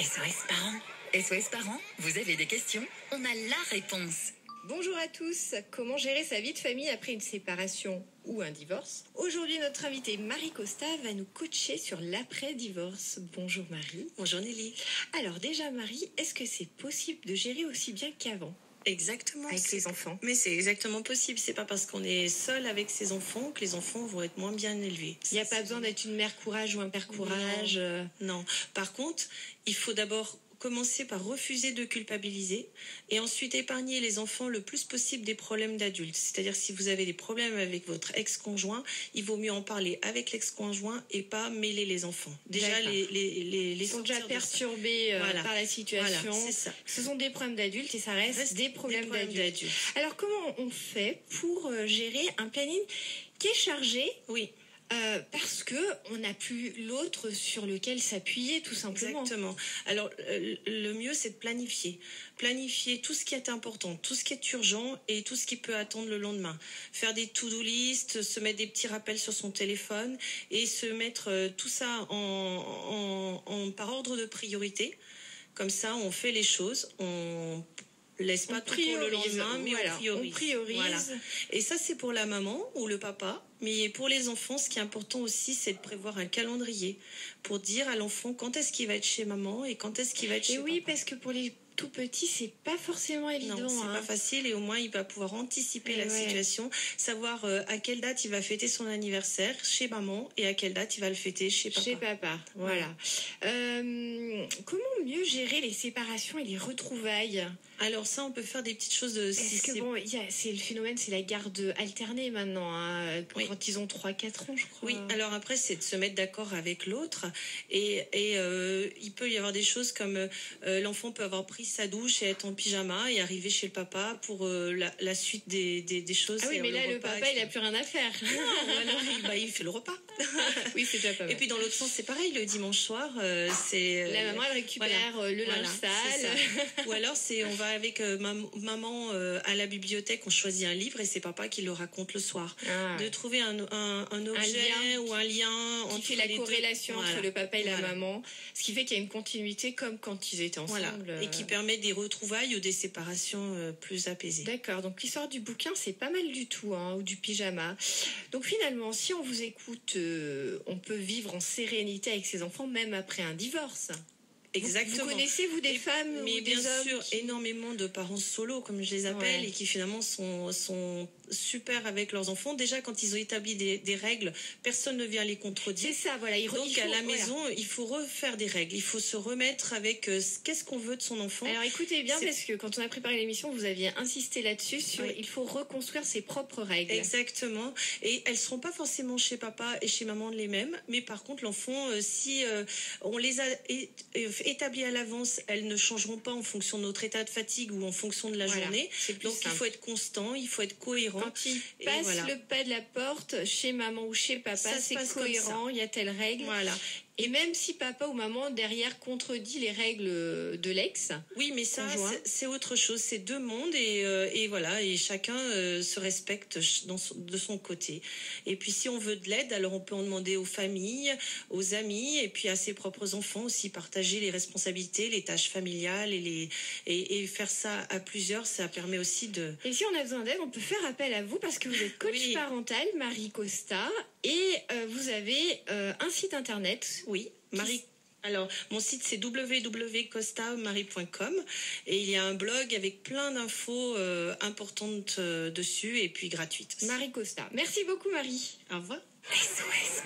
SOS Parents. SOS Parents, vous avez des questions? On a la réponse. Bonjour à tous, comment gérer sa vie de famille après une séparation ou un divorce? Aujourd'hui, notre invitée Marie Costa va nous coacher sur l'après-divorce. Bonjour Marie. Bonjour Nelly. Alors déjà Marie, est-ce que c'est possible de gérer aussi bien qu'avant? Exactement. Avec les enfants. Mais c'est exactement possible. C'est pas parce qu'on est seul avec ses enfants que les enfants vont être moins bien élevés. Il n'y a pas besoin d'être une mère courage ou un père courage. Non. Par contre, il faut d'abord commencer par refuser de culpabiliser et ensuite épargner les enfants le plus possible des problèmes d'adultes. C'est-à-dire si vous avez des problèmes avec votre ex-conjoint, il vaut mieux en parler avec l'ex-conjoint et pas mêler les enfants. Déjà, ils sont déjà perturbés par la situation. Voilà, c'est ça. Ce sont des problèmes d'adultes et ça reste des problèmes d'adultes. Alors comment on fait pour gérer un planning qui est chargé? Oui. Parce que on n'a plus l'autre sur lequel s'appuyer, tout simplement. Exactement. Alors, le mieux, c'est de planifier. Planifier tout ce qui est important, tout ce qui est urgent et tout ce qui peut attendre le lendemain. Faire des to-do list, se mettre des petits rappels sur son téléphone et se mettre tout ça par ordre de priorité. Comme ça, on fait les choses, on laisse pas tout pour le lendemain, mais on priorise. Voilà. Et ça, c'est pour la maman ou le papa. Mais pour les enfants, ce qui est important aussi, c'est de prévoir un calendrier pour dire à l'enfant quand est-ce qu'il va être chez maman et quand est-ce qu'il va être chez papa. Oui, parce que pour les tout petits, c'est pas forcément évident. Non, c'est pas facile et au moins il va pouvoir anticiper la situation, savoir à quelle date il va fêter son anniversaire chez maman et à quelle date il va le fêter chez papa. Chez papa, voilà. Comment mieux gérer les séparations et les retrouvailles? Alors ça, on peut faire des petites choses. C'est le phénomène, c'est la garde alternée maintenant, quand ils ont 3-4 ans, je crois. Oui, alors après, c'est de se mettre d'accord avec l'autre et il peut y avoir des choses comme l'enfant peut avoir pris sa douche et être en pyjama et arriver chez le papa pour la suite des choses. Ah oui, mais là, le papa, il n'a plus rien à faire. Non, il fait le repas. Oui, c'est déjà pas mal. Et puis dans l'autre sens, c'est pareil, le dimanche soir, c'est... La maman, elle récupère le linge sale. Ou alors, on va avec maman à la bibliothèque, on choisit un livre et c'est papa qui le raconte le soir. De trouver un objet ou un lien qui fait la corrélation entre le papa et la maman, ce qui fait qu'il y a une continuité comme quand ils étaient ensemble. Et qui permet des retrouvailles ou des séparations plus apaisées. D'accord, donc l'histoire du bouquin, c'est pas mal du tout, ou du pyjama. Donc finalement, si on vous écoute, on peut vivre en sérénité avec ses enfants même après un divorce. Exactement. Vous connaissez, vous, des femmes mais ou bien des hommes sûr, énormément de parents solos, comme je les appelle, et qui finalement sont super avec leurs enfants. Déjà, quand ils ont établi des règles, personne ne vient les contredire. C'est ça, voilà. Donc, à la maison, il faut refaire des règles. Il faut se remettre avec qu'est-ce qu'on veut de son enfant. Alors, écoutez bien, parce que quand on a préparé l'émission, vous aviez insisté là-dessus, il faut reconstruire ses propres règles. Exactement. Et elles seront pas forcément chez papa et chez maman les mêmes, mais par contre, l'enfant, si on les a établies à l'avance, elles ne changeront pas en fonction de notre état de fatigue ou en fonction de la journée. Donc, il faut être constant, il faut être cohérent. Quand il passe le pas de la porte chez maman ou chez papa, c'est cohérent, il y a telle règle. Voilà. Et même si papa ou maman derrière contredit les règles de l'ex. Oui, mais ça, c'est autre chose. C'est deux mondes et voilà, et chacun se respecte de son côté. Et puis si on veut de l'aide, alors on peut en demander aux familles, aux amis, et puis à ses propres enfants aussi, partager les responsabilités, les tâches familiales et faire ça à plusieurs, ça permet aussi de... Et si on a besoin d'aide, on peut faire appel à vous parce que vous êtes coach parental, Marie Costa, et vous avez un site internet. Oui, Marie. Alors, mon site, c'est www.costamarie.com et il y a un blog avec plein d'infos importantes dessus et puis gratuites. Marie Costa. Merci beaucoup, Marie. Au revoir. SOS.